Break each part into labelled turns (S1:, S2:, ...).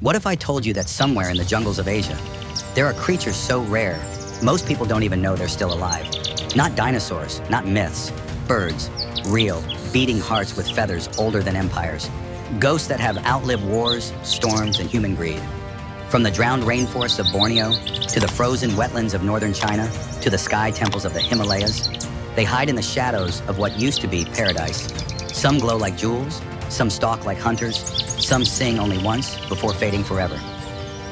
S1: What if I told you that somewhere in the jungles of Asia, there are creatures so rare, most people don't even know they're still alive? Not dinosaurs, not myths, birds, real, beating hearts with feathers older than empires. Ghosts that have outlived wars, storms, and human greed. From the drowned rainforests of Borneo, to the frozen wetlands of northern China, to the sky temples of the Himalayas, they hide in the shadows of what used to be paradise. Some glow like jewels, some stalk like hunters, some sing only once before fading forever.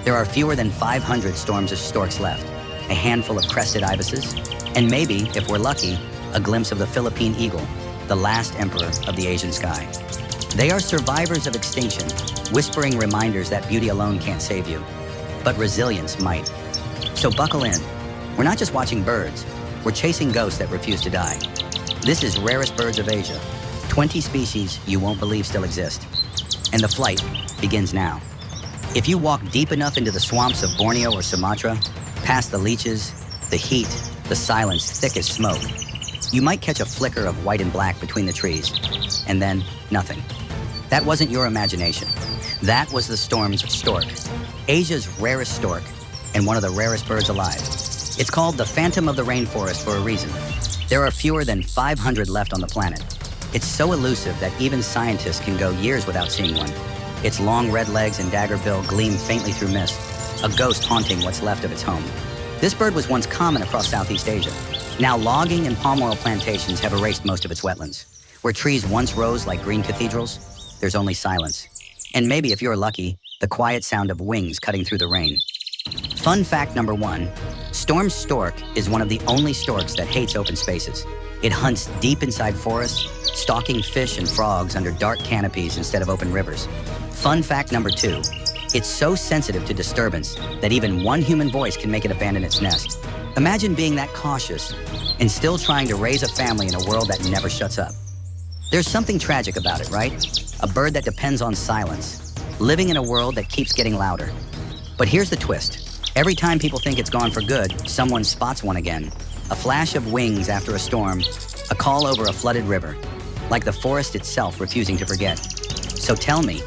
S1: There are fewer than 500 storms of storks left, a handful of crested ibises, and maybe, if we're lucky, a glimpse of the Philippine eagle, the last emperor of the Asian sky. They are survivors of extinction, whispering reminders that beauty alone can't save you, but resilience might. So buckle in. We're not just watching birds, we're chasing ghosts that refuse to die. This is Rarest Birds of Asia, 20 species you won't believe still exist. And the flight begins now. If you walk deep enough into the swamps of Borneo or Sumatra, past the leeches, the heat, the silence thick as smoke, you might catch a flicker of white and black between the trees, and then nothing. That wasn't your imagination. That was the storm's stork, Asia's rarest stork, and one of the rarest birds alive. It's called the Phantom of the Rainforest for a reason. There are fewer than 500 left on the planet. It's so elusive that even scientists can go years without seeing one. Its long red legs and dagger bill gleam faintly through mist, a ghost haunting what's left of its home. This bird was once common across Southeast Asia. Now logging and palm oil plantations have erased most of its wetlands. Where trees once rose like green cathedrals, there's only silence. And maybe, if you're lucky, the quiet sound of wings cutting through the rain. Fun fact number 1, Storm's stork is one of the only storks that hates open spaces. It hunts deep inside forests, stalking fish and frogs under dark canopies instead of open rivers. Fun fact number 2, it's so sensitive to disturbance that even one human voice can make it abandon its nest. Imagine being that cautious and still trying to raise a family in a world that never shuts up. There's something tragic about it, right? A bird that depends on silence, living in a world that keeps getting louder. But here's the twist. Every time people think it's gone for good, someone spots one again. A flash of wings after a storm, a call over a flooded river, like the forest itself refusing to forget. So tell me,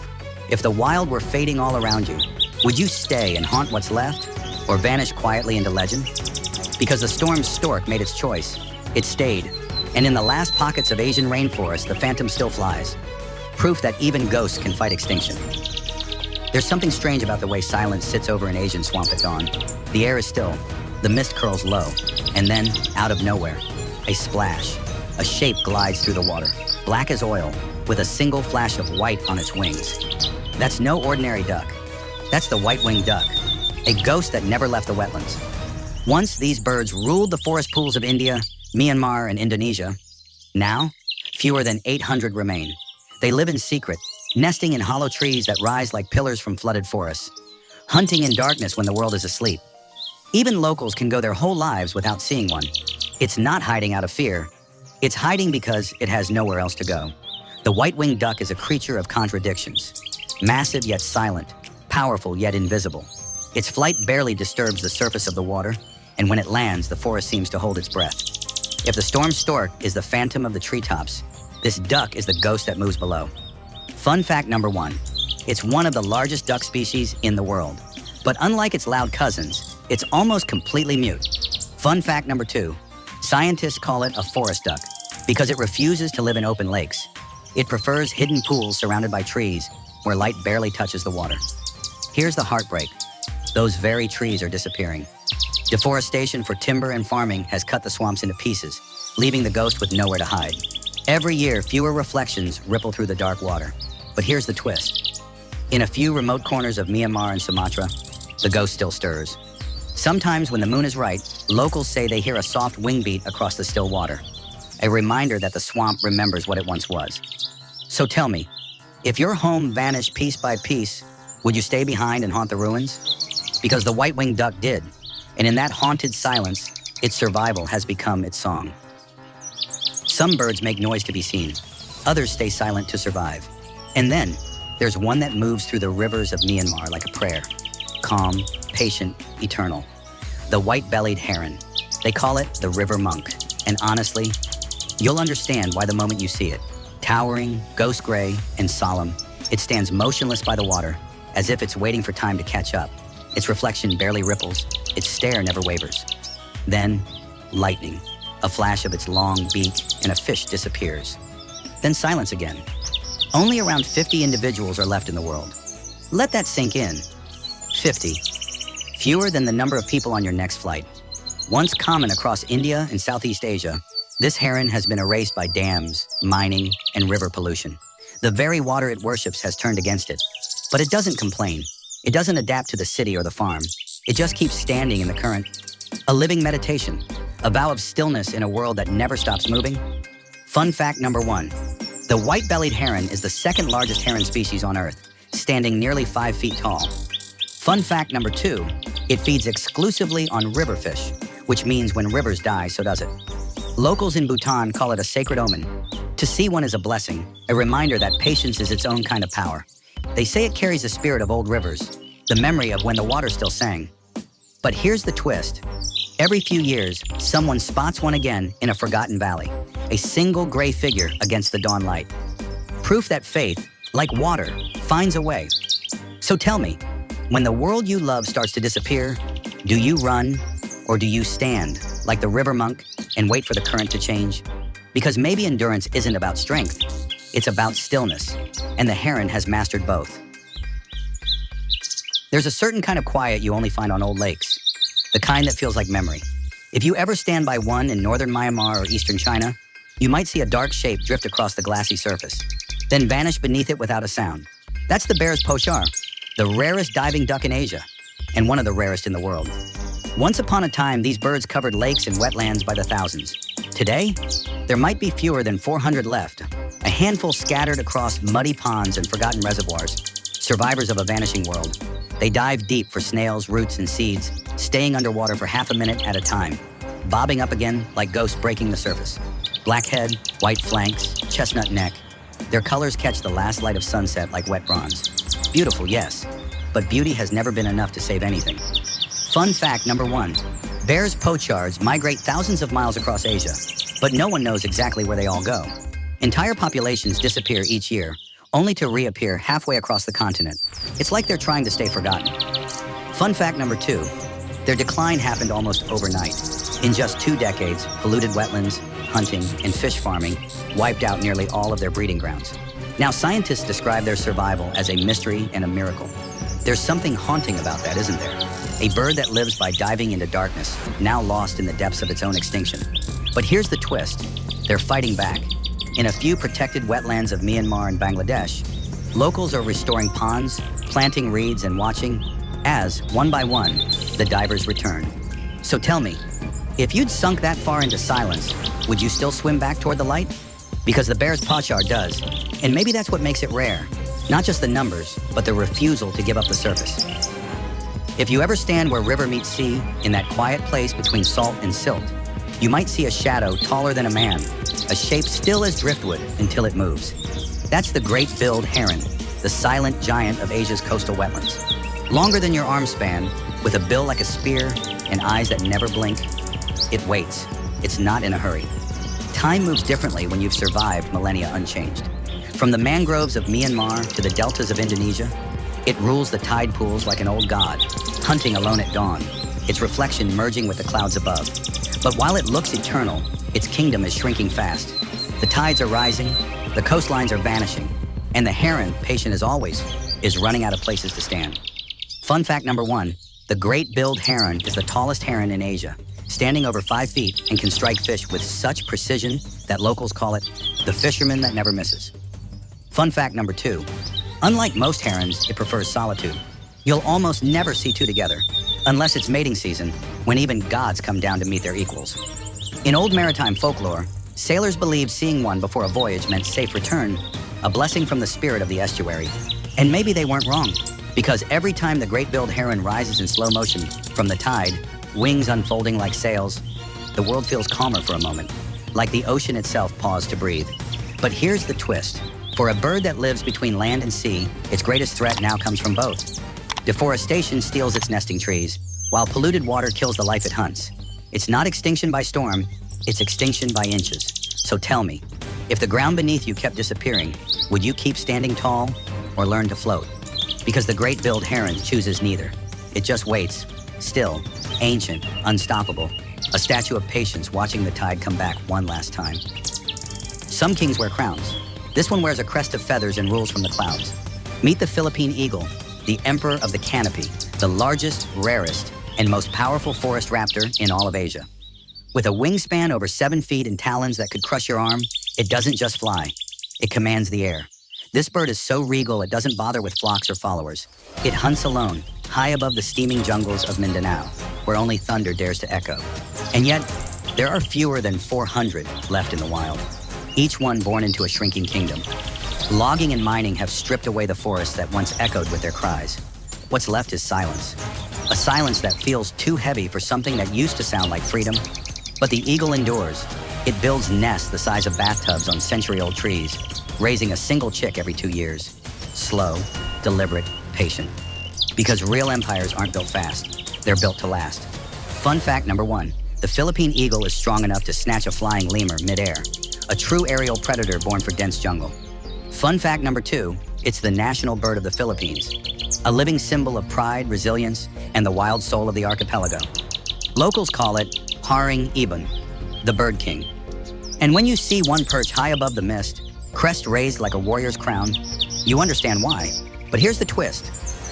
S1: if the wild were fading all around you, would you stay and haunt what's left, or vanish quietly into legend? Because the storm's stork made its choice. It stayed, and in the last pockets of Asian rainforest, the phantom still flies. Proof that even ghosts can fight extinction. There's something strange about the way silence sits over an Asian swamp at dawn. The air is still, the mist curls low, and then, out of nowhere, a splash. A shape glides through the water, black as oil, with a single flash of white on its wings. That's no ordinary duck. That's the white-winged duck, a ghost that never left the wetlands. Once these birds ruled the forest pools of India, Myanmar, and Indonesia. Now, fewer than 800 remain. They live in secret, nesting in hollow trees that rise like pillars from flooded forests, hunting in darkness when the world is asleep. Even locals can go their whole lives without seeing one. It's not hiding out of fear. It's hiding because it has nowhere else to go. The white-winged duck is a creature of contradictions. Massive yet silent, powerful yet invisible. Its flight barely disturbs the surface of the water, and when it lands, the forest seems to hold its breath. If the storm stork is the phantom of the treetops, this duck is the ghost that moves below. Fun fact number 1, it's one of the largest duck species in the world. But unlike its loud cousins, it's almost completely mute. Fun fact number 2, scientists call it a forest duck because it refuses to live in open lakes. It prefers hidden pools surrounded by trees where light barely touches the water. Here's the heartbreak. Those very trees are disappearing. Deforestation for timber and farming has cut the swamps into pieces, leaving the ghost with nowhere to hide. Every year, fewer reflections ripple through the dark water. But here's the twist. In a few remote corners of Myanmar and Sumatra, the ghost still stirs. Sometimes when the moon is right, locals say they hear a soft wing beat across the still water, a reminder that the swamp remembers what it once was. So tell me, if your home vanished piece by piece, would you stay behind and haunt the ruins? Because the white-winged duck did, and in that haunted silence, its survival has become its song. Some birds make noise to be seen, others stay silent to survive. And then, there's one that moves through the rivers of Myanmar like a prayer. Calm, patient, eternal. The white-bellied heron. They call it the river monk. And honestly, you'll understand why the moment you see it. Towering, ghost gray, and solemn, it stands motionless by the water, as if it's waiting for time to catch up. Its reflection barely ripples, its stare never wavers. Then, lightning, a flash of its long beak, and a fish disappears. Then silence again. Only around 50 individuals are left in the world. Let that sink in. 50. Fewer than the number of people on your next flight. Once common across India and Southeast Asia, this heron has been erased by dams, mining, and river pollution. The very water it worships has turned against it. But it doesn't complain. It doesn't adapt to the city or the farm. It just keeps standing in the current. A living meditation, a vow of stillness in a world that never stops moving. Fun fact number 1. The white-bellied heron is the second largest heron species on Earth, standing nearly 5 feet tall. Fun fact number 2, it feeds exclusively on river fish, which means when rivers die, so does it. Locals in Bhutan call it a sacred omen. To see one is a blessing, a reminder that patience is its own kind of power. They say it carries the spirit of old rivers, the memory of when the water still sang. But here's the twist. Every few years, someone spots one again in a forgotten valley, a single gray figure against the dawn light. Proof that faith, like water, finds a way. So tell me, when the world you love starts to disappear, do you run or do you stand like the river monk and wait for the current to change? Because maybe endurance isn't about strength, it's about stillness, and the heron has mastered both. There's a certain kind of quiet you only find on old lakes, the kind that feels like memory. If you ever stand by one in northern Myanmar or eastern China, you might see a dark shape drift across the glassy surface, then vanish beneath it without a sound. That's the bear's pochar, the rarest diving duck in Asia, and one of the rarest in the world. Once upon a time, these birds covered lakes and wetlands by the thousands. Today, there might be fewer than 400 left, a handful scattered across muddy ponds and forgotten reservoirs, survivors of a vanishing world. They dive deep for snails, roots, and seeds, staying underwater for half a minute at a time, bobbing up again like ghosts breaking the surface. Black head, white flanks, chestnut neck. Their colors catch the last light of sunset like wet bronze. Beautiful, yes, but beauty has never been enough to save anything. Fun fact number 1, bears' pochards migrate thousands of miles across Asia, but no one knows exactly where they all go. Entire populations disappear each year, only to reappear halfway across the continent. It's like they're trying to stay forgotten. Fun fact number 2, their decline happened almost overnight. In just 2 decades, polluted wetlands, hunting, and fish farming wiped out nearly all of their breeding grounds. Now, scientists describe their survival as a mystery and a miracle. There's something haunting about that, isn't there? A bird that lives by diving into darkness, now lost in the depths of its own extinction. But here's the twist. They're fighting back. In a few protected wetlands of Myanmar and Bangladesh, locals are restoring ponds, planting reeds, and watching as, one by one, the divers return. So tell me, if you'd sunk that far into silence, would you still swim back toward the light? Because the bear's pochar does, and maybe that's what makes it rare. Not just the numbers, but the refusal to give up the surface. If you ever stand where river meets sea, in that quiet place between salt and silt, you might see a shadow taller than a man, a shape still as driftwood until it moves. That's the great-billed heron, the silent giant of Asia's coastal wetlands. Longer than your arm span, with a bill like a spear and eyes that never blink, it waits. It's not in a hurry. Time moves differently when you've survived millennia unchanged. From the mangroves of Myanmar to the deltas of Indonesia, it rules the tide pools like an old god, hunting alone at dawn, its reflection merging with the clouds above. But while it looks eternal, its kingdom is shrinking fast. The tides are rising, the coastlines are vanishing, and the heron, patient as always, is running out of places to stand. Fun fact number 1, the great-billed heron is the tallest heron in Asia, standing over 5 feet and can strike fish with such precision that locals call it the fisherman that never misses. Fun fact number 2, unlike most herons, it prefers solitude. You'll almost never see two together, unless it's mating season, when even gods come down to meet their equals. In old maritime folklore, sailors believed seeing one before a voyage meant safe return, a blessing from the spirit of the estuary. And maybe they weren't wrong, because every time the great-billed heron rises in slow motion from the tide, wings unfolding like sails, the world feels calmer for a moment, like the ocean itself paused to breathe. But here's the twist. For a bird that lives between land and sea, its greatest threat now comes from both. Deforestation steals its nesting trees, while polluted water kills the life it hunts. It's not extinction by storm, it's extinction by inches. So tell me, if the ground beneath you kept disappearing, would you keep standing tall or learn to float? Because the great-billed heron chooses neither. It just waits, still, ancient, unstoppable, a statue of patience watching the tide come back one last time. Some kings wear crowns. This one wears a crest of feathers and rules from the clouds. Meet the Philippine eagle, the emperor of the canopy, the largest, rarest, and most powerful forest raptor in all of Asia. With a wingspan over 7 feet and talons that could crush your arm, it doesn't just fly. It commands the air. This bird is so regal it doesn't bother with flocks or followers. It hunts alone, high above the steaming jungles of Mindanao, where only thunder dares to echo. And yet, there are fewer than 400 left in the wild, each one born into a shrinking kingdom. Logging and mining have stripped away the forests that once echoed with their cries. What's left is silence. A silence that feels too heavy for something that used to sound like freedom. But the eagle endures. It builds nests the size of bathtubs on century-old trees, raising a single chick every 2 years. Slow, deliberate, patient. Because real empires aren't built fast. They're built to last. Fun fact number 1. The Philippine eagle is strong enough to snatch a flying lemur mid-air, a true aerial predator born for dense jungle. Fun fact number 2. It's the national bird of the Philippines, a living symbol of pride, resilience, and the wild soul of the archipelago. Locals call it Haring Ibon, the bird king. And when you see one perch high above the mist, crest raised like a warrior's crown, you understand why. But here's the twist.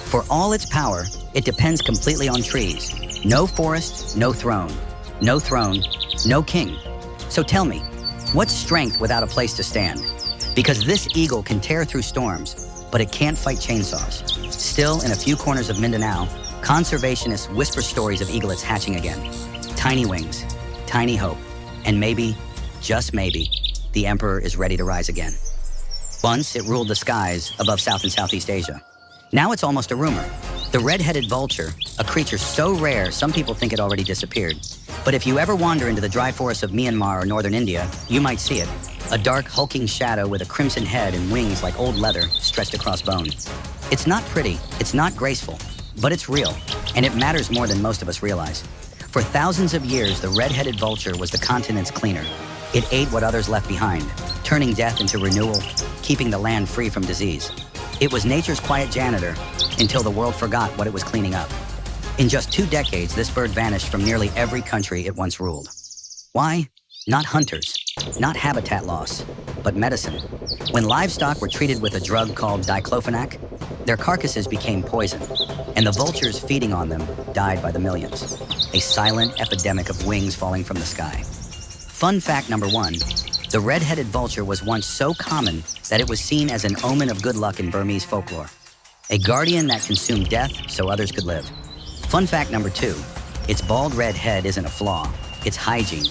S1: For all its power, it depends completely on trees. No forest, no throne. No throne, no king. So tell me, what's strength without a place to stand? Because this eagle can tear through storms, but it can't fight chainsaws. Still, in a few corners of Mindanao, conservationists whisper stories of eaglets hatching again. Tiny wings, tiny hope, and maybe, just maybe, the emperor is ready to rise again. Once, it ruled the skies above South and Southeast Asia. Now it's almost a rumor. The red-headed vulture, a creature so rare some people think it already disappeared. But if you ever wander into the dry forests of Myanmar or northern India, you might see it. A dark, hulking shadow with a crimson head and wings like old leather stretched across bone. It's not pretty, it's not graceful, but it's real, and it matters more than most of us realize. For thousands of years, the red-headed vulture was the continent's cleaner. It ate what others left behind, turning death into renewal, keeping the land free from disease. It was nature's quiet janitor until the world forgot what it was cleaning up. In just 2 decades, this bird vanished from nearly every country it once ruled. Why? Not hunters, not habitat loss, but medicine. When livestock were treated with a drug called diclofenac, their carcasses became poison, and the vultures feeding on them died by the millions. A silent epidemic of wings falling from the sky. Fun fact number 1, the red-headed vulture was once so common that it was seen as an omen of good luck in Burmese folklore. A guardian that consumed death so others could live. Fun fact number 2, its bald red head isn't a flaw, it's hygiene.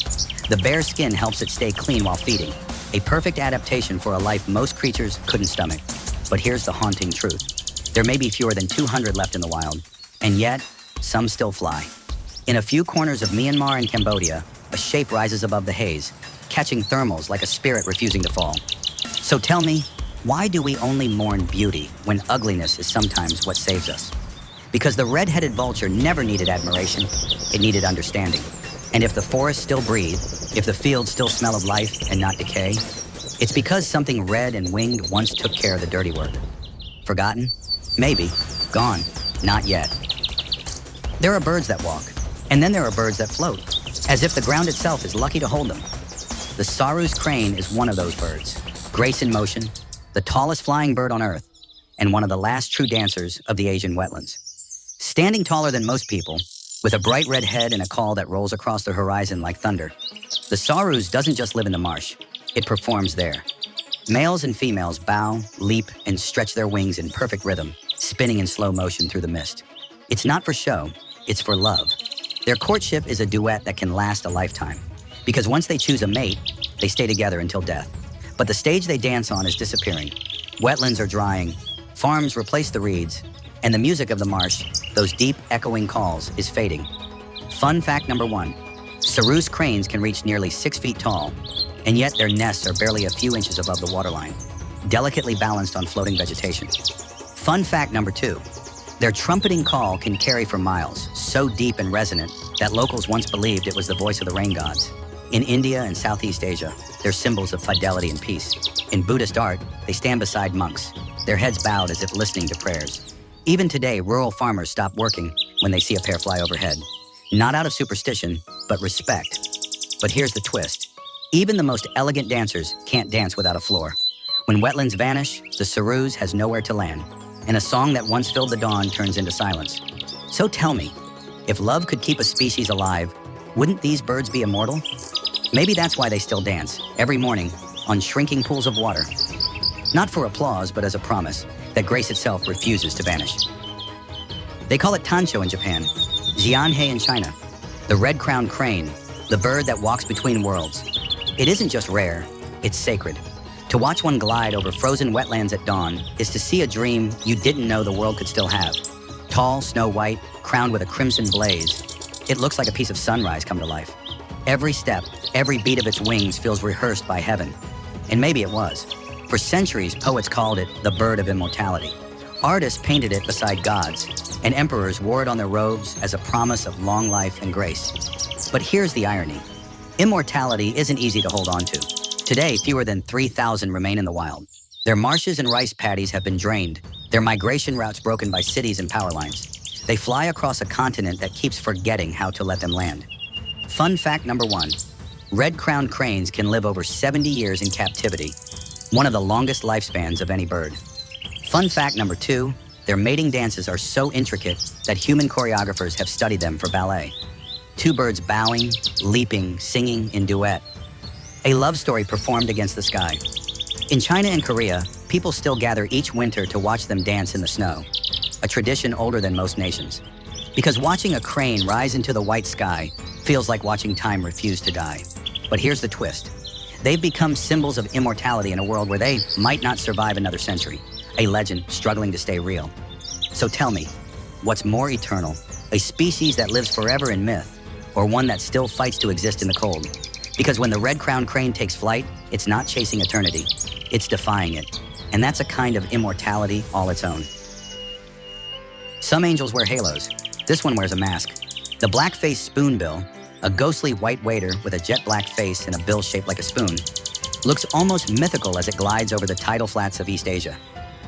S1: The bare skin helps it stay clean while feeding, a perfect adaptation for a life most creatures couldn't stomach. But here's the haunting truth. There may be fewer than 200 left in the wild, and yet, some still fly. In a few corners of Myanmar and Cambodia, a shape rises above the haze, catching thermals like a spirit refusing to fall. So tell me, why do we only mourn beauty when ugliness is sometimes what saves us? Because the red-headed vulture never needed admiration, it needed understanding. And if the forests still breathe, if the fields still smell of life and not decay, it's because something red and winged once took care of the dirty work. Forgotten? Maybe. Gone? Not yet. There are birds that walk, and then there are birds that float, as if the ground itself is lucky to hold them. The Saru's crane is one of those birds, grace in motion, the tallest flying bird on Earth, and one of the last true dancers of the Asian wetlands. Standing taller than most people, with a bright red head and a call that rolls across the horizon like thunder, the Saru's doesn't just live in the marsh, it performs there. Males and females bow, leap, and stretch their wings in perfect rhythm, spinning in slow motion through the mist. It's not for show, it's for love. Their courtship is a duet that can last a lifetime, because once they choose a mate, they stay together until death. But the stage they dance on is disappearing. Wetlands are drying, farms replace the reeds, and the music of the marsh, those deep, echoing calls, is fading. Fun fact number 1, Saru's cranes can reach nearly 6 feet tall, and yet their nests are barely a few inches above the waterline, delicately balanced on floating vegetation. Fun fact number 2, their trumpeting call can carry for miles, so deep and resonant that locals once believed it was the voice of the rain gods. In India and Southeast Asia, they're symbols of fidelity and peace. In Buddhist art, they stand beside monks, their heads bowed as if listening to prayers. Even today, rural farmers stop working when they see a pair fly overhead. Not out of superstition, but respect. But here's the twist. Even the most elegant dancers can't dance without a floor. When wetlands vanish, the Sarus has nowhere to land, and a song that once filled the dawn turns into silence. So tell me, if love could keep a species alive, wouldn't these birds be immortal? Maybe that's why they still dance, every morning, on shrinking pools of water. Not for applause, but as a promise that grace itself refuses to vanish. They call it tancho in Japan, xianhei in China, the red-crowned crane, the bird that walks between worlds. It isn't just rare, it's sacred. To watch one glide over frozen wetlands at dawn is to see a dream you didn't know the world could still have. Tall, snow-white, crowned with a crimson blaze, it looks like a piece of sunrise come to life. Every step, every beat of its wings feels rehearsed by heaven. And maybe it was. For centuries, poets called it the bird of immortality. Artists painted it beside gods, and emperors wore it on their robes as a promise of long life and grace. But here's the irony. Immortality isn't easy to hold on to. Today, fewer than 3,000 remain in the wild. Their marshes and rice paddies have been drained, their migration routes broken by cities and power lines. They fly across a continent that keeps forgetting how to let them land. Fun fact number 1, red-crowned cranes can live over 70 years in captivity, one of the longest lifespans of any bird. Fun fact number 2, their mating dances are so intricate that human choreographers have studied them for ballet. 2 birds bowing, leaping, singing in duet. A love story performed against the sky. In China and Korea, people still gather each winter to watch them dance in the snow, a tradition older than most nations. Because watching a crane rise into the white sky feels like watching time refuse to die. But here's the twist. They've become symbols of immortality in a world where they might not survive another century, a legend struggling to stay real. So tell me, what's more eternal, a species that lives forever in myth, or one that still fights to exist in the cold? Because when the red-crowned crane takes flight, it's not chasing eternity, it's defying it. And that's a kind of immortality all its own. Some angels wear halos. This one wears a mask. The black-faced spoonbill, a ghostly white waiter with a jet-black face and a bill shaped like a spoon, looks almost mythical as it glides over the tidal flats of East Asia.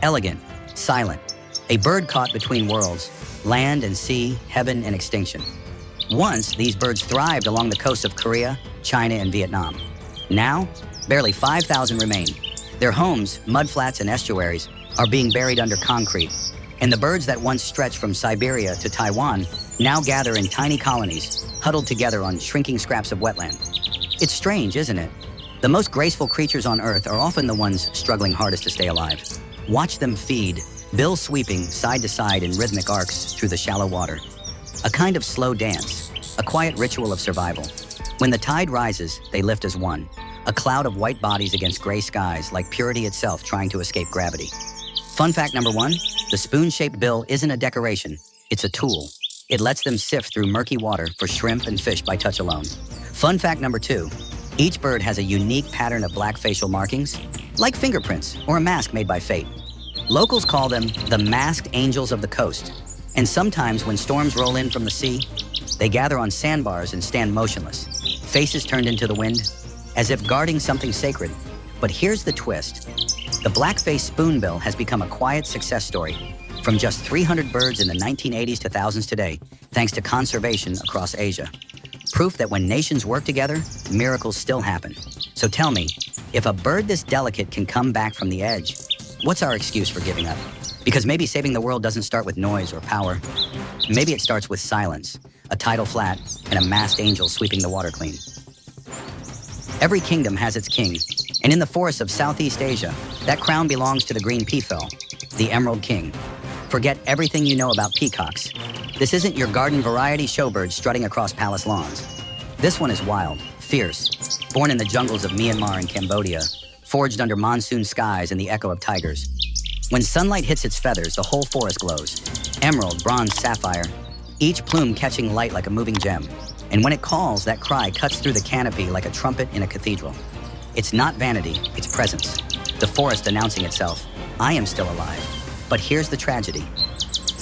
S1: Elegant, silent, a bird caught between worlds, land and sea, heaven and extinction. Once, these birds thrived along the coasts of Korea, China, and Vietnam. Now, barely 5,000 remain. Their homes, mudflats and estuaries, are being buried under concrete, and the birds that once stretched from Siberia to Taiwan now gather in tiny colonies, huddled together on shrinking scraps of wetland. It's strange, isn't it? The most graceful creatures on Earth are often the ones struggling hardest to stay alive. Watch them feed, bill sweeping side to side in rhythmic arcs through the shallow water. A kind of slow dance, a quiet ritual of survival. When the tide rises, they lift as one, a cloud of white bodies against gray skies like purity itself trying to escape gravity. Fun fact number 1, the spoon-shaped bill isn't a decoration, it's a tool. It lets them sift through murky water for shrimp and fish by touch alone. Fun fact number 2, each bird has a unique pattern of black facial markings, like fingerprints or a mask made by fate. Locals call them the masked angels of the coast, and sometimes when storms roll in from the sea, they gather on sandbars and stand motionless, faces turned into the wind, as if guarding something sacred. But here's the twist. The black-faced spoonbill has become a quiet success story, from just 300 birds in the 1980s to thousands today, thanks to conservation across Asia. Proof that when nations work together, miracles still happen. So tell me, if a bird this delicate can come back from the edge, what's our excuse for giving up? Because maybe saving the world doesn't start with noise or power. Maybe it starts with silence, a tidal flat, and a masked angel sweeping the water clean. Every kingdom has its king, and in the forests of Southeast Asia, that crown belongs to the green peafowl, the emerald king. Forget everything you know about peacocks. This isn't your garden variety showbird strutting across palace lawns. This one is wild, fierce, born in the jungles of Myanmar and Cambodia, forged under monsoon skies and the echo of tigers. When sunlight hits its feathers, the whole forest glows. Emerald, bronze, sapphire, each plume catching light like a moving gem. And when it calls, that cry cuts through the canopy like a trumpet in a cathedral. It's not vanity, it's presence. The forest announcing itself, I am still alive. But here's the tragedy.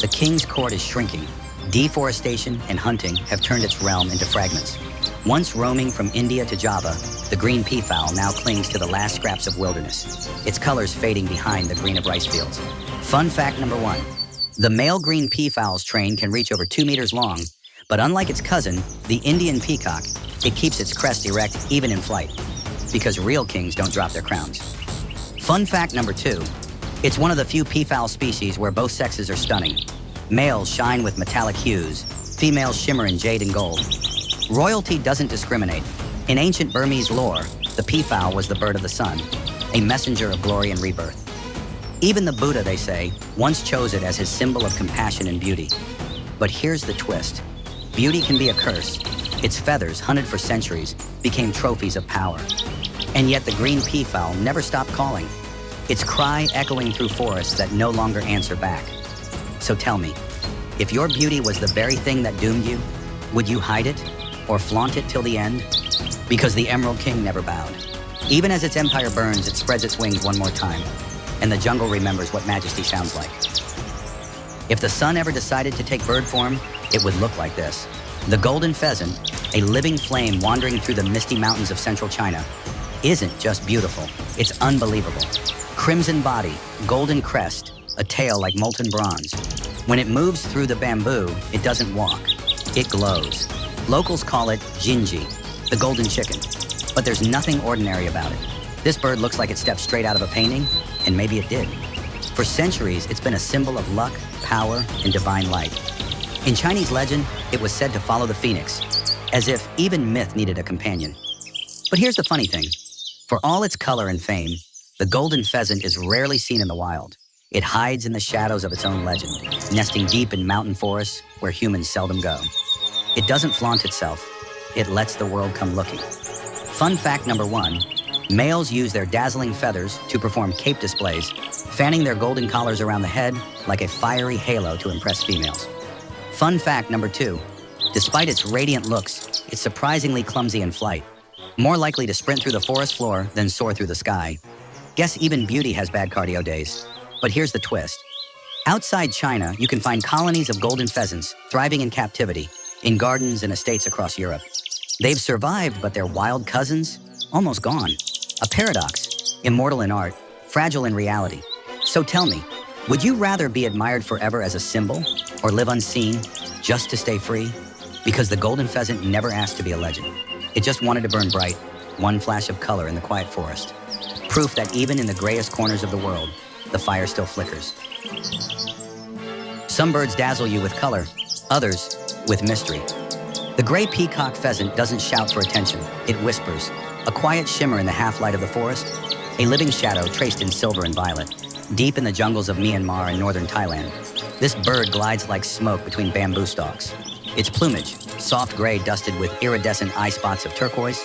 S1: The king's court is shrinking. Deforestation and hunting have turned its realm into fragments. Once roaming from India to Java, the green peafowl now clings to the last scraps of wilderness, its colors fading behind the green of rice fields. Fun fact number 1, The male green peafowl's train can reach over 2 meters long, but unlike its cousin, the Indian peacock, it keeps its crest erect even in flight, because real kings don't drop their crowns. Fun fact number 2, it's one of the few peafowl species where both sexes are stunning. Males shine with metallic hues, females shimmer in jade and gold. Royalty doesn't discriminate. In ancient Burmese lore, the peafowl was the bird of the sun, a messenger of glory and rebirth. Even the Buddha, they say, once chose it as his symbol of compassion and beauty. But here's the twist. Beauty can be a curse. Its feathers, hunted for centuries, became trophies of power. And yet the green peafowl never stopped calling, its cry echoing through forests that no longer answer back. So tell me, if your beauty was the very thing that doomed you, would you hide it or flaunt it till the end? Because the Emerald King never bowed. Even as its empire burns, it spreads its wings one more time, and the jungle remembers what majesty sounds like. If the sun ever decided to take bird form, it would look like this. The golden pheasant, a living flame wandering through the misty mountains of central China, isn't just beautiful, it's unbelievable. Crimson body, golden crest, a tail like molten bronze. When it moves through the bamboo, it doesn't walk, it glows. Locals call it jinji, the golden chicken, but there's nothing ordinary about it. This bird looks like it stepped straight out of a painting, and maybe it did. For centuries, it's been a symbol of luck, power, and divine light. In Chinese legend, it was said to follow the phoenix, as if even myth needed a companion. But here's the funny thing. For all its color and fame, the golden pheasant is rarely seen in the wild. It hides in the shadows of its own legend, nesting deep in mountain forests where humans seldom go. It doesn't flaunt itself. It lets the world come looking. Fun fact number 1, males use their dazzling feathers to perform cape displays, fanning their golden collars around the head like a fiery halo to impress females. Fun fact number 2, despite its radiant looks, it's surprisingly clumsy in flight, more likely to sprint through the forest floor than soar through the sky. Guess even beauty has bad cardio days. But here's the twist. Outside China, you can find colonies of golden pheasants thriving in captivity, in gardens and estates across Europe. They've survived, but their wild cousins, almost gone. A paradox, immortal in art, fragile in reality. So tell me, would you rather be admired forever as a symbol, or live unseen, just to stay free? Because the golden pheasant never asked to be a legend. It just wanted to burn bright, one flash of color in the quiet forest. Proof that even in the grayest corners of the world, the fire still flickers. Some birds dazzle you with color, others with mystery. The gray peacock pheasant doesn't shout for attention, it whispers, a quiet shimmer in the half-light of the forest, a living shadow traced in silver and violet. Deep in the jungles of Myanmar and northern Thailand, this bird glides like smoke between bamboo stalks. Its plumage, soft gray dusted with iridescent eye spots of turquoise,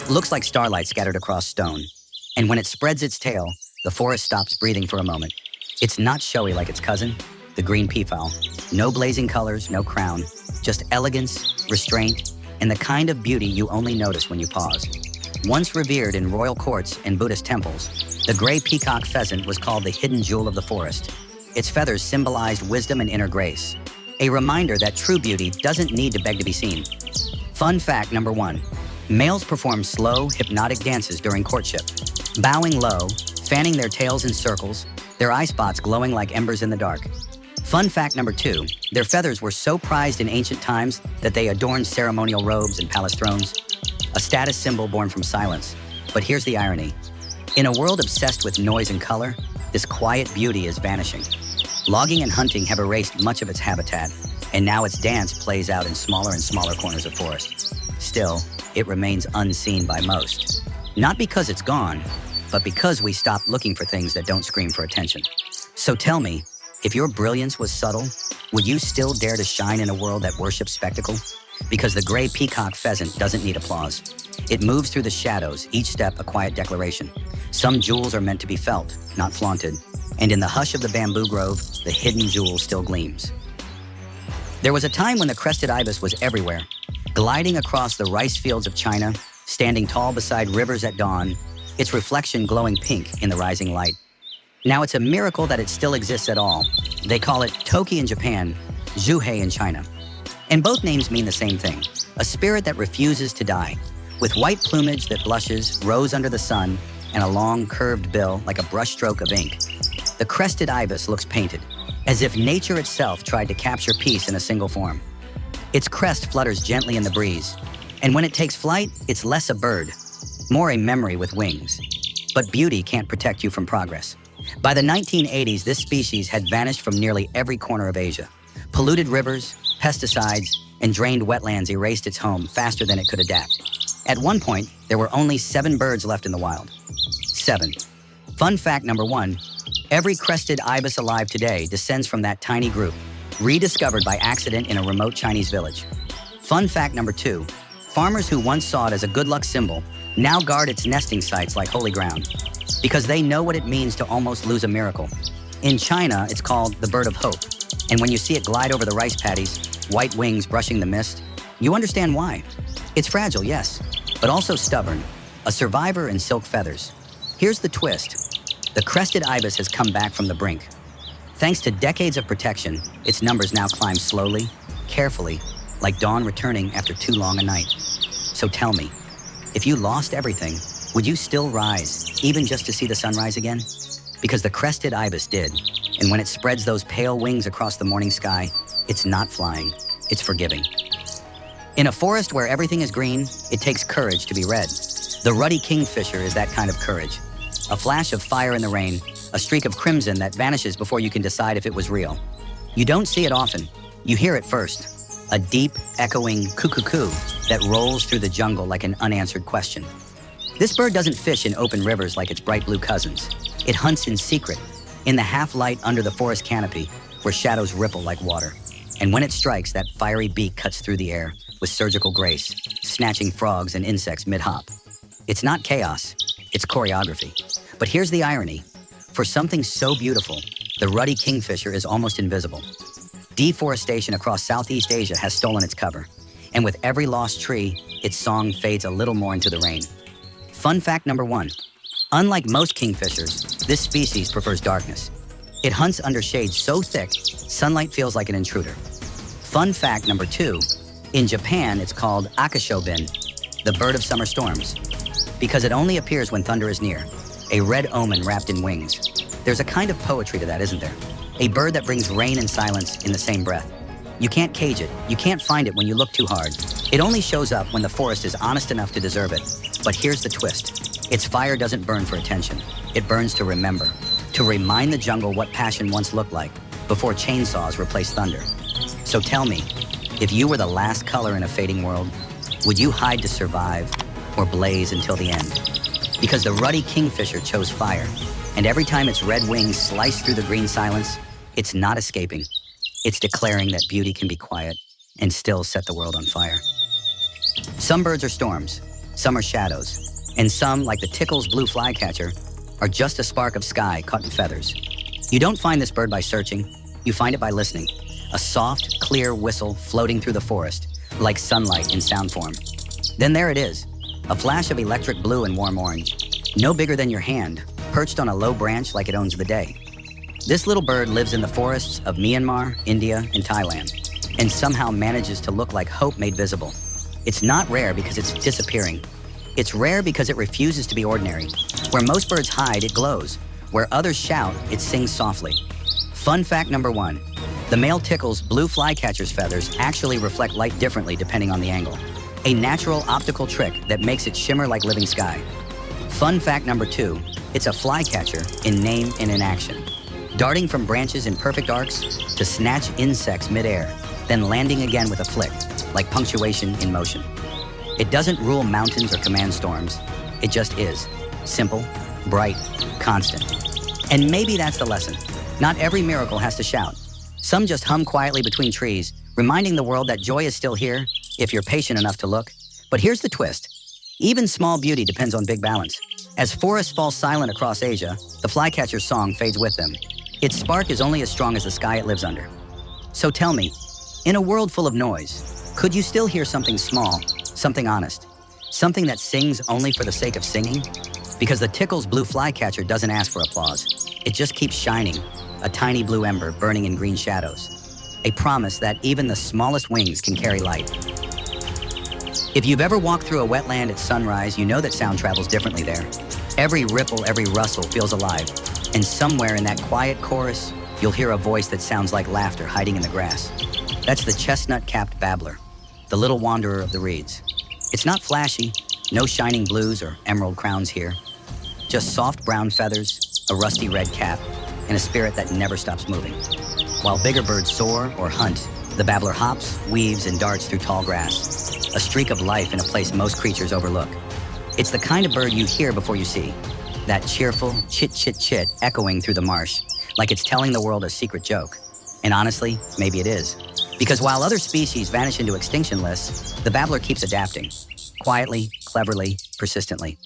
S1: looks like starlight scattered across stone. And when it spreads its tail, the forest stops breathing for a moment. It's not showy like its cousin, the green peafowl. No blazing colors, no crown, just elegance, restraint, and the kind of beauty you only notice when you pause. Once revered in royal courts and Buddhist temples, the gray peacock pheasant was called the hidden jewel of the forest. Its feathers symbolized wisdom and inner grace, a reminder that true beauty doesn't need to beg to be seen. Fun fact number 1, males perform slow, hypnotic dances during courtship, bowing low, fanning their tails in circles, their eye spots glowing like embers in the dark. Fun fact number 2, their feathers were so prized in ancient times that they adorned ceremonial robes and palace thrones, a status symbol born from silence. But here's the irony. In a world obsessed with noise and color, this quiet beauty is vanishing. Logging and hunting have erased much of its habitat, and now its dance plays out in smaller and smaller corners of forest. Still, it remains unseen by most. Not because it's gone, but because we stopped looking for things that don't scream for attention. So tell me, if your brilliance was subtle, would you still dare to shine in a world that worships spectacle? Because the gray peacock pheasant doesn't need applause. It moves through the shadows, each step a quiet declaration. Some jewels are meant to be felt, not flaunted. And in the hush of the bamboo grove, the hidden jewel still gleams. There was a time when the crested ibis was everywhere, gliding across the rice fields of China, standing tall beside rivers at dawn, its reflection glowing pink in the rising light. Now it's a miracle that it still exists at all. They call it Toki in Japan, Zhuhei in China. And both names mean the same thing, a spirit that refuses to die. With white plumage that blushes, rose under the sun, and a long curved bill like a brushstroke of ink. The crested ibis looks painted, as if nature itself tried to capture peace in a single form. Its crest flutters gently in the breeze, and when it takes flight, it's less a bird, more a memory with wings. But beauty can't protect you from progress. By the 1980s, this species had vanished from nearly every corner of Asia. Polluted rivers, pesticides, and drained wetlands erased its home faster than it could adapt. At one point, there were only 7 birds left in the wild. 7. Fun fact number 1, every crested ibis alive today descends from that tiny group, rediscovered by accident in a remote Chinese village. Fun fact number 2, farmers who once saw it as a good luck symbol now guard its nesting sites like holy ground, because they know what it means to almost lose a miracle. In China, it's called the bird of hope, and when you see it glide over the rice paddies, white wings brushing the mist, you understand why. It's fragile, yes, but also stubborn, a survivor in silk feathers. Here's the twist. The crested ibis has come back from the brink. Thanks to decades of protection, its numbers now climb slowly, carefully, like dawn returning after too long a night. So tell me, if you lost everything, would you still rise, even just to see the sunrise again? Because the crested ibis did, and when it spreads those pale wings across the morning sky, it's not flying, it's forgiving. In a forest where everything is green, it takes courage to be red. The ruddy kingfisher is that kind of courage. A flash of fire in the rain, a streak of crimson that vanishes before you can decide if it was real. You don't see it often, you hear it first. A deep, echoing coo-coo-coo that rolls through the jungle like an unanswered question. This bird doesn't fish in open rivers like its bright blue cousins. It hunts in secret, in the half-light under the forest canopy, where shadows ripple like water. And when it strikes, that fiery beak cuts through the air with surgical grace, snatching frogs and insects mid-hop. It's not chaos, it's choreography. But here's the irony. For something so beautiful, the ruddy kingfisher is almost invisible. Deforestation across Southeast Asia has stolen its cover, and with every lost tree, its song fades a little more into the rain. Fun fact number 1, unlike most kingfishers, this species prefers darkness. It hunts under shade so thick, sunlight feels like an intruder. Fun fact number 2, in Japan, it's called akashobin, the bird of summer storms, because it only appears when thunder is near, a red omen wrapped in wings. There's a kind of poetry to that, isn't there? A bird that brings rain and silence in the same breath. You can't cage it, you can't find it when you look too hard. It only shows up when the forest is honest enough to deserve it. But here's the twist. Its fire doesn't burn for attention. It burns to remember, to remind the jungle what passion once looked like before chainsaws replaced thunder. So tell me, if you were the last color in a fading world, would you hide to survive or blaze until the end? Because the ruddy kingfisher chose fire, and every time its red wings slice through the green silence, it's not escaping. It's declaring that beauty can be quiet and still set the world on fire. Some birds are storms, some are shadows, and some, like the tickle's blue flycatcher, are just a spark of sky caught in feathers. You don't find this bird by searching, you find it by listening. A soft, clear whistle floating through the forest, like sunlight in sound form. Then there it is, a flash of electric blue and warm orange, no bigger than your hand, perched on a low branch like it owns the day. This little bird lives in the forests of Myanmar, India, and Thailand, and somehow manages to look like hope made visible. It's not rare because it's disappearing. It's rare because it refuses to be ordinary. Where most birds hide, it glows. Where others shout, it sings softly. Fun fact number 1, the male tickle's blue flycatcher's feathers actually reflect light differently depending on the angle. A natural optical trick that makes it shimmer like living sky. Fun fact number 2, it's a flycatcher in name and in action. Darting from branches in perfect arcs to snatch insects midair, then landing again with a flick, like punctuation in motion. It doesn't rule mountains or command storms. It just is. Simple, bright, constant. And maybe that's the lesson. Not every miracle has to shout. Some just hum quietly between trees, reminding the world that joy is still here, if you're patient enough to look. But here's the twist. Even small beauty depends on big balance. As forests fall silent across Asia, the flycatcher's song fades with them. Its spark is only as strong as the sky it lives under. So tell me, in a world full of noise, could you still hear something small, something honest, something that sings only for the sake of singing? Because the tickle's blue flycatcher doesn't ask for applause. It just keeps shining, a tiny blue ember burning in green shadows. A promise that even the smallest wings can carry light. If you've ever walked through a wetland at sunrise, you know that sound travels differently there. Every ripple, every rustle feels alive. And somewhere in that quiet chorus, you'll hear a voice that sounds like laughter hiding in the grass. That's the chestnut-capped babbler, the little wanderer of the reeds. It's not flashy, no shining blues or emerald crowns here. Just soft brown feathers, a rusty red cap, and a spirit that never stops moving. While bigger birds soar or hunt, the babbler hops, weaves, and darts through tall grass, a streak of life in a place most creatures overlook. It's the kind of bird you hear before you see, that cheerful chit-chit-chit echoing through the marsh, like it's telling the world a secret joke. And honestly, maybe it is. Because while other species vanish into extinction lists, the babbler keeps adapting, quietly, cleverly, persistently.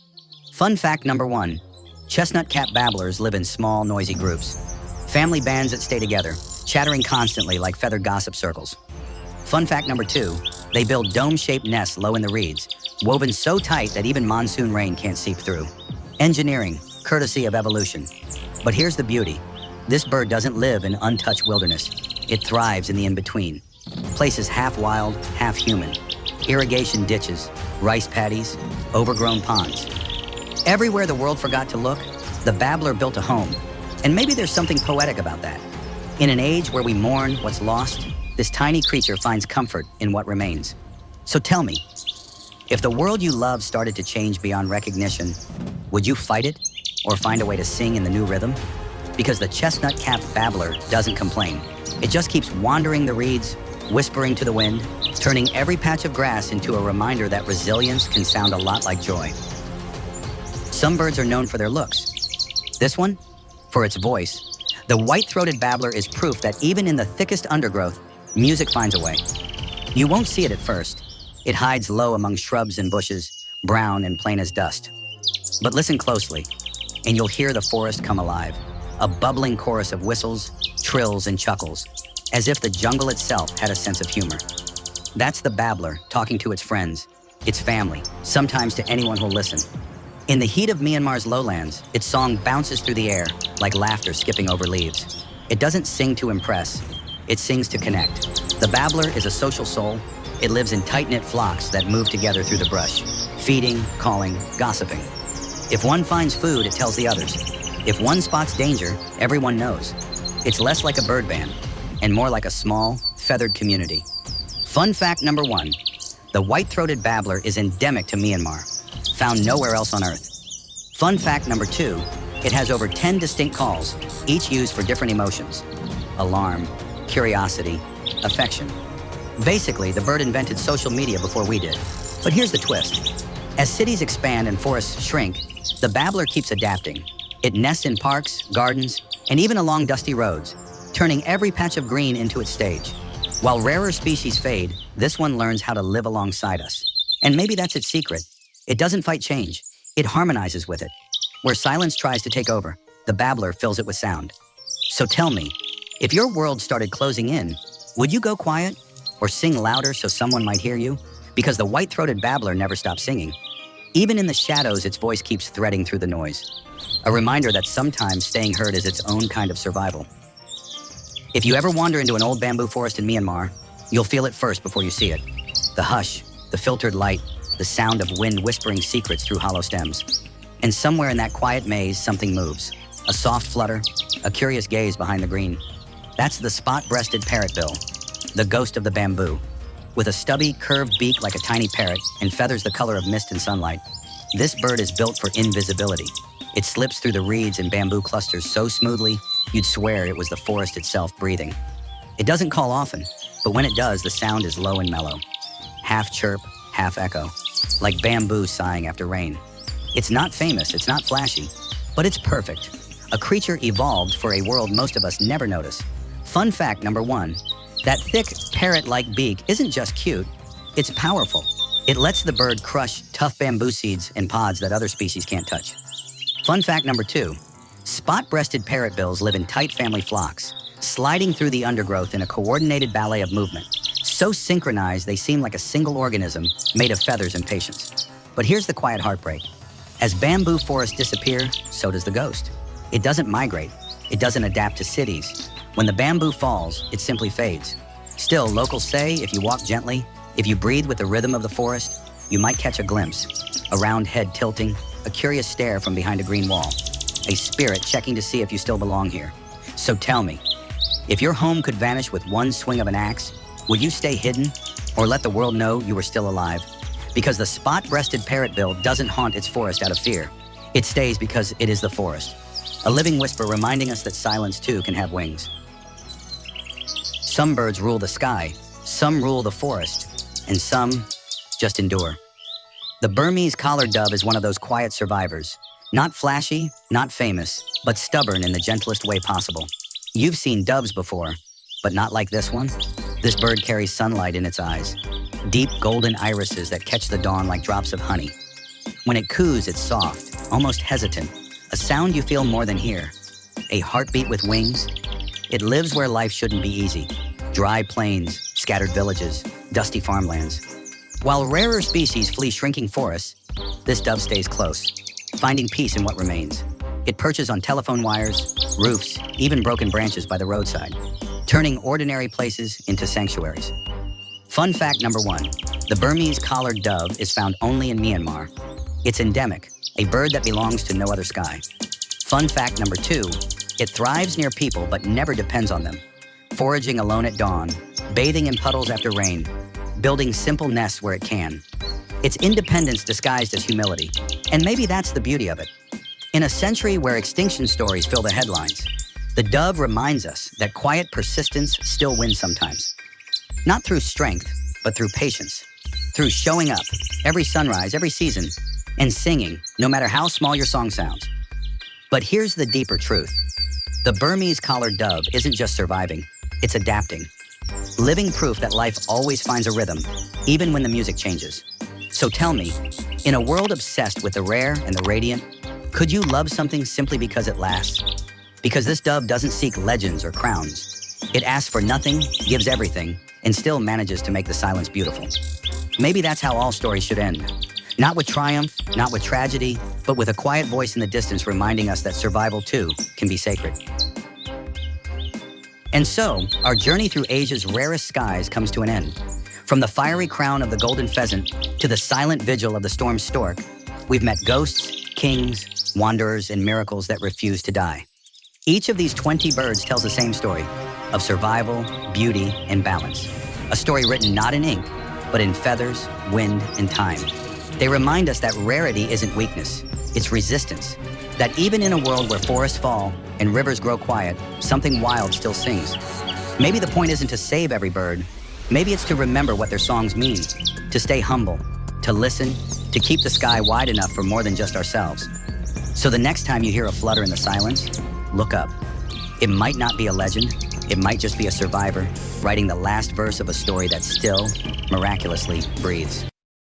S1: Fun fact number 1, chestnut-capped babblers live in small, noisy groups. Family bands that stay together, chattering constantly like feathered gossip circles. Fun fact number 2, they build dome-shaped nests low in the reeds, woven so tight that even monsoon rain can't seep through. Engineering, courtesy of evolution. But here's the beauty. This bird doesn't live in untouched wilderness. It thrives in the in-between. Places half wild, half human. Irrigation ditches, rice paddies, overgrown ponds. Everywhere the world forgot to look, the babbler built a home. And maybe there's something poetic about that. In an age where we mourn what's lost, this tiny creature finds comfort in what remains. So tell me, if the world you love started to change beyond recognition, would you fight it or find a way to sing in the new rhythm? Because the chestnut-capped babbler doesn't complain. It just keeps wandering the reeds, whispering to the wind, turning every patch of grass into a reminder that resilience can sound a lot like joy. Some birds are known for their looks. This one, for its voice. The white-throated babbler is proof that even in the thickest undergrowth, music finds a way. You won't see it at first. It hides low among shrubs and bushes, brown and plain as dust. But listen closely, and you'll hear the forest come alive. A bubbling chorus of whistles, trills, and chuckles, as if the jungle itself had a sense of humor. That's the babbler talking to its friends, its family, sometimes to anyone who'll listen. In the heat of Myanmar's lowlands, its song bounces through the air like laughter skipping over leaves. It doesn't sing to impress, it sings to connect. The babbler is a social soul. It lives in tight-knit flocks that move together through the brush, feeding, calling, gossiping. If one finds food, it tells the others. If one spots danger, everyone knows. It's less like a bird band and more like a small, feathered community. Fun fact number 1, the white-throated babbler is endemic to Myanmar, found nowhere else on Earth. Fun fact number 2, it has over 10 distinct calls, each used for different emotions. Alarm, curiosity, affection. Basically, the bird invented social media before we did. But here's the twist. As cities expand and forests shrink, the babbler keeps adapting. It nests in parks, gardens, and even along dusty roads, turning every patch of green into its stage. While rarer species fade, this one learns how to live alongside us. And maybe that's its secret. It doesn't fight change. It harmonizes with it. Where silence tries to take over, the babbler fills it with sound. So tell me, if your world started closing in, would you go quiet or sing louder so someone might hear you? Because the white-throated babbler never stops singing. Even in the shadows, its voice keeps threading through the noise. A reminder that sometimes staying heard is its own kind of survival. If you ever wander into an old bamboo forest in Myanmar, you'll feel it first before you see it. The hush, the filtered light, the sound of wind whispering secrets through hollow stems. And somewhere in that quiet maze, something moves. A soft flutter, a curious gaze behind the green. That's the spot-breasted parrotbill, the ghost of the bamboo. With a stubby, curved beak like a tiny parrot and feathers the color of mist and sunlight, this bird is built for invisibility. It slips through the reeds and bamboo clusters so smoothly, you'd swear it was the forest itself breathing. It doesn't call often, but when it does, the sound is low and mellow. Half chirp, half echo, like bamboo sighing after rain. It's not famous, it's not flashy, but it's perfect. A creature evolved for a world most of us never notice. Fun fact number 1, that thick, parrot-like beak isn't just cute, it's powerful. It lets the bird crush tough bamboo seeds and pods that other species can't touch. Fun fact number 2, spot-breasted parrotbills live in tight family flocks, sliding through the undergrowth in a coordinated ballet of movement, so synchronized they seem like a single organism made of feathers and patience. But here's the quiet heartbreak. As bamboo forests disappear, so does the ghost. It doesn't migrate. It doesn't adapt to cities. When the bamboo falls, it simply fades. Still, locals say if you walk gently, if you breathe with the rhythm of the forest, you might catch a glimpse. A round head tilting, a curious stare from behind a green wall. A spirit checking to see if you still belong here. So tell me, If your home could vanish with one swing of an axe, would you stay hidden or let the world know you were still alive? Because the spot-breasted parrotbill doesn't haunt its forest out of fear. It stays because it is the forest, a living whisper reminding us that silence too can have wings. Some birds rule the sky, some rule the forest, and some just endure. The Burmese collared dove is one of those quiet survivors. Not flashy, not famous, but stubborn in the gentlest way possible. You've seen doves before, but not like this one. This bird carries sunlight in its eyes, deep golden irises that catch the dawn like drops of honey. When it coos, it's soft, almost hesitant, a sound you feel more than hear. A heartbeat with wings. It lives where life shouldn't be easy. Dry plains, scattered villages, dusty farmlands. While rarer species flee shrinking forests, this dove stays close, finding peace in what remains. It perches on telephone wires, roofs, even broken branches by the roadside, turning ordinary places into sanctuaries. Fun fact number 1, the Burmese collared dove is found only in Myanmar. It's endemic, a bird that belongs to no other sky. Fun fact number 2, it thrives near people but never depends on them, foraging alone at dawn, bathing in puddles after rain, building simple nests where it can. It's independence disguised as humility, and maybe that's the beauty of it. In a century where extinction stories fill the headlines, the dove reminds us that quiet persistence still wins sometimes. Not through strength, but through patience. Through showing up, every sunrise, every season, and singing, no matter how small your song sounds. But here's the deeper truth. The Burmese collared dove isn't just surviving, it's adapting. Living proof that life always finds a rhythm, even when the music changes. So tell me, in a world obsessed with the rare and the radiant, could you love something simply because it lasts? Because this dove doesn't seek legends or crowns. It asks for nothing, gives everything, and still manages to make the silence beautiful. Maybe that's how all stories should end. Not with triumph, not with tragedy, but with a quiet voice in the distance reminding us that survival too can be sacred. And so, our journey through Asia's rarest skies comes to an end. From the fiery crown of the Golden Pheasant to the silent vigil of the storm Stork, we've met ghosts, kings, wanderers, and miracles that refuse to die. Each of these 20 birds tells the same story of survival, beauty, and balance. A story written not in ink, but in feathers, wind, and time. They remind us that rarity isn't weakness, it's resistance. That even in a world where forests fall and rivers grow quiet, something wild still sings. Maybe the point isn't to save every bird. Maybe it's to remember what their songs mean, to stay humble, to listen, to keep the sky wide enough for more than just ourselves. So the next time you hear a flutter in the silence, look up. It might not be a legend, it might just be a survivor writing the last verse of a story that still, miraculously, breathes.